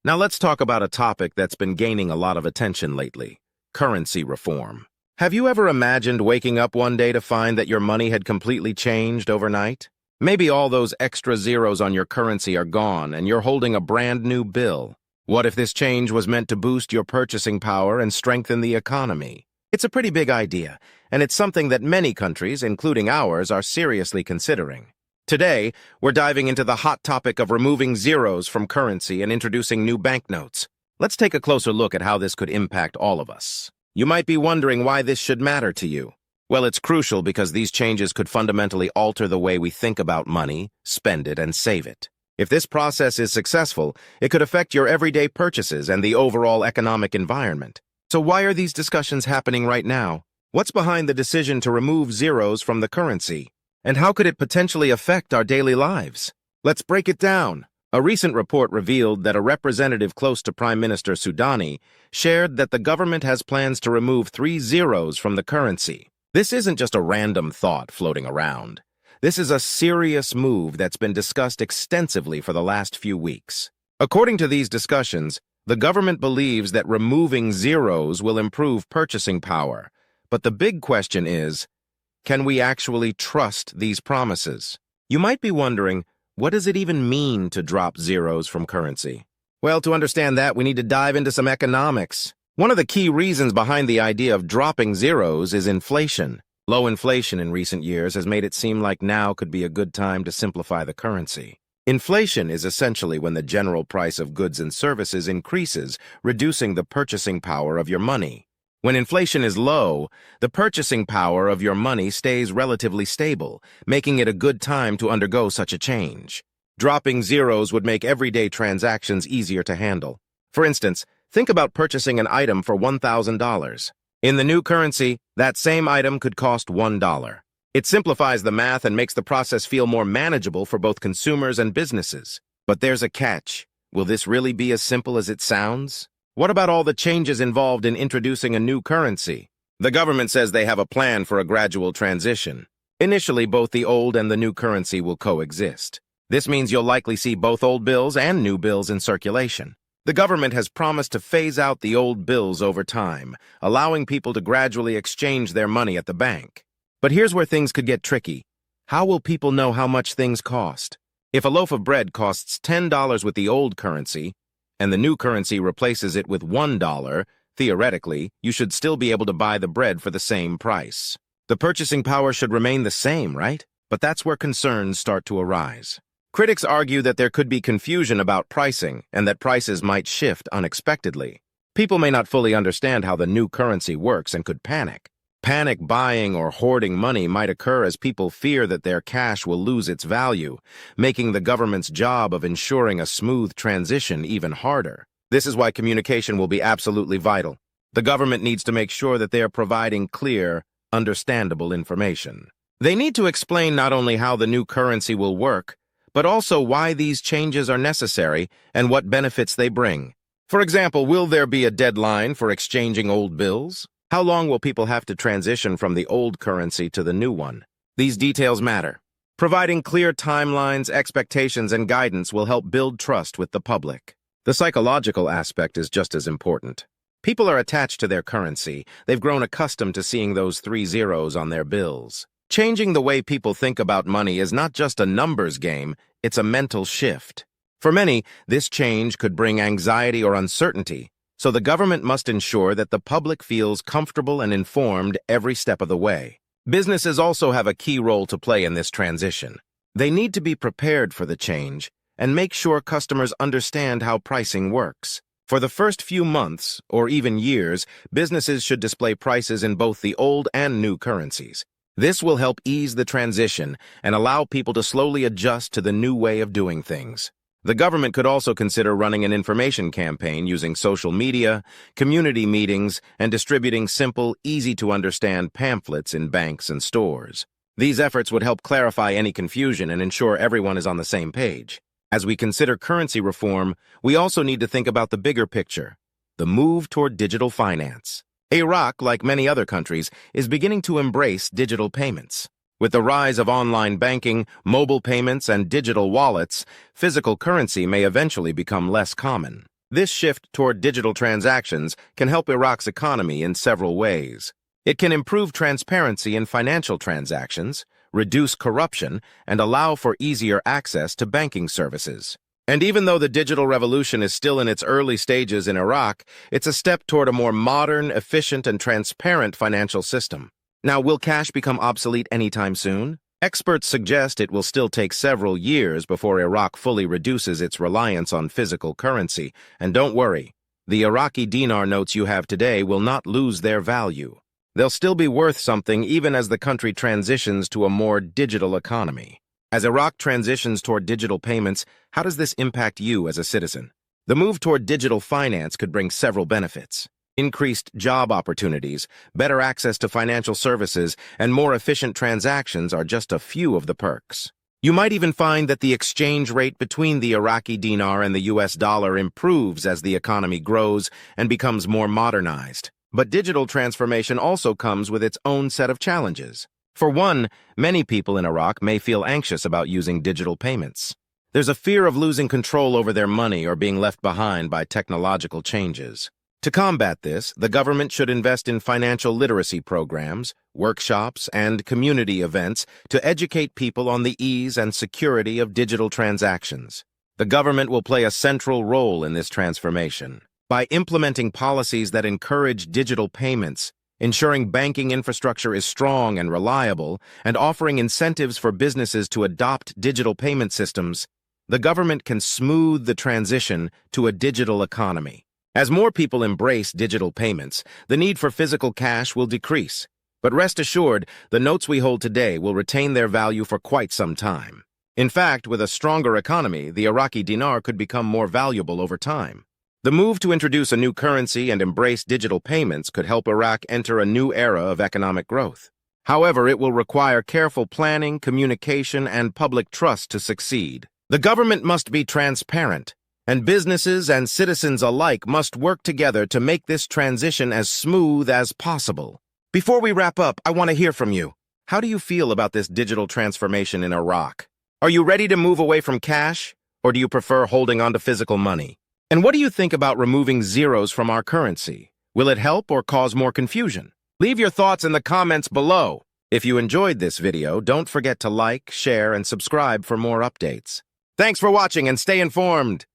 Now let's talk about a topic that's been gaining a lot of attention lately: currency reform. Have you ever imagined waking up one day to find that your money had completely changed overnight? Maybe all those extra zeros on your currency are gone and you're holding a brand new bill. What if this change was meant to boost your purchasing power and strengthen the economy? It's a pretty big idea, and it's something that many countries, including ours, are seriously considering. Today, we're diving into the hot topic of removing zeros from currency and introducing new banknotes. Let's take a closer look at how this could impact all of us. You might be wondering why this should matter to you. Well, it's crucial because these changes could fundamentally alter the way we think about money, spend it, and save it. If this process is successful, it could affect your everyday purchases and the overall economic environment. So why are these discussions happening right now? What's behind the decision to remove zeros from the currency? And how could it potentially affect our daily lives? Let's break it down. A recent report revealed that a representative close to Prime Minister Soudani shared that the government has plans to remove 3 zeros from the currency. This isn't just a random thought floating around. This is a serious move that's been discussed extensively for the last few weeks. According to these discussions, the government believes that removing zeros will improve purchasing power. But the big question is, can we actually trust these promises? You might be wondering, what does it even mean to drop zeros from currency? Well, to understand that, we need to dive into some economics. One of the key reasons behind the idea of dropping zeros is inflation. Low inflation in recent years has made it seem like now could be a good time to simplify the currency. Inflation is essentially when the general price of goods and services increases, reducing the purchasing power of your money. When inflation is low, the purchasing power of your money stays relatively stable, making it a good time to undergo such a change. Dropping zeros would make everyday transactions easier to handle. For instance, think about purchasing an item for $1,000. In the new currency, that same item could cost $1. It simplifies the math and makes the process feel more manageable for both consumers and businesses. But there's a catch. Will this really be as simple as it sounds? What about all the changes involved in introducing a new currency? The government says they have a plan for a gradual transition. Initially, both the old and the new currency will coexist. This means you'll likely see both old bills and new bills in circulation. The government has promised to phase out the old bills over time, allowing people to gradually exchange their money at the bank. But here's where things could get tricky. How will people know how much things cost? If a loaf of bread costs $10 with the old currency, and the new currency replaces it with $1, theoretically, you should still be able to buy the bread for the same price. The purchasing power should remain the same, right? But that's where concerns start to arise. Critics argue that there could be confusion about pricing and that prices might shift unexpectedly. People may not fully understand how the new currency works and could panic. Panic buying or hoarding money might occur as people fear that their cash will lose its value, making the government's job of ensuring a smooth transition even harder. This is why communication will be absolutely vital. The government needs to make sure that they are providing clear, understandable information. They need to explain not only how the new currency will work, but also why these changes are necessary and what benefits they bring. For example, will there be a deadline for exchanging old bills? How long will people have to transition from the old currency to the new one? These details matter. Providing clear timelines, expectations, and guidance will help build trust with the public. The psychological aspect is just as important. People are attached to their currency. They've grown accustomed to seeing those 3 zeros on their bills. Changing the way people think about money is not just a numbers game, it's a mental shift. For many, this change could bring anxiety or uncertainty, so the government must ensure that the public feels comfortable and informed every step of the way. Businesses also have a key role to play in this transition. They need to be prepared for the change and make sure customers understand how pricing works. For the first few months, or even years, businesses should display prices in both the old and new currencies. This will help ease the transition and allow people to slowly adjust to the new way of doing things. The government could also consider running an information campaign using social media, community meetings, and distributing simple, easy-to-understand pamphlets in banks and stores. These efforts would help clarify any confusion and ensure everyone is on the same page. As we consider currency reform, we also need to think about the bigger picture, the move toward digital finance. Iraq, like many other countries, is beginning to embrace digital payments. With the rise of online banking, mobile payments, and digital wallets, physical currency may eventually become less common. This shift toward digital transactions can help Iraq's economy in several ways. It can improve transparency in financial transactions, reduce corruption, and allow for easier access to banking services. And even though the digital revolution is still in its early stages in Iraq, it's a step toward a more modern, efficient, and transparent financial system. Now, will cash become obsolete anytime soon? Experts suggest it will still take several years before Iraq fully reduces its reliance on physical currency. And don't worry, the Iraqi dinar notes you have today will not lose their value. They'll still be worth something even as the country transitions to a more digital economy. As Iraq transitions toward digital payments, how does this impact you as a citizen? The move toward digital finance could bring several benefits. Increased job opportunities, better access to financial services, and more efficient transactions are just a few of the perks. You might even find that the exchange rate between the Iraqi dinar and the US dollar improves as the economy grows and becomes more modernized. But digital transformation also comes with its own set of challenges. For one, many people in Iraq may feel anxious about using digital payments. There's a fear of losing control over their money or being left behind by technological changes. To combat this, the government should invest in financial literacy programs, workshops, and community events to educate people on the ease and security of digital transactions. The government will play a central role in this transformation. By implementing policies that encourage digital payments, ensuring banking infrastructure is strong and reliable, and offering incentives for businesses to adopt digital payment systems, the government can smooth the transition to a digital economy. As more people embrace digital payments, the need for physical cash will decrease. But rest assured, the notes we hold today will retain their value for quite some time. In fact, with a stronger economy, the Iraqi dinar could become more valuable over time. The move to introduce a new currency and embrace digital payments could help Iraq enter a new era of economic growth. However, it will require careful planning, communication, and public trust to succeed. The government must be transparent, and businesses and citizens alike must work together to make this transition as smooth as possible. Before we wrap up, I want to hear from you. How do you feel about this digital transformation in Iraq? Are you ready to move away from cash, or do you prefer holding on to physical money? And what do you think about removing zeros from our currency? Will it help or cause more confusion? Leave your thoughts in the comments below. If you enjoyed this video, don't forget to like, share, and subscribe for more updates. Thanks for watching and stay informed.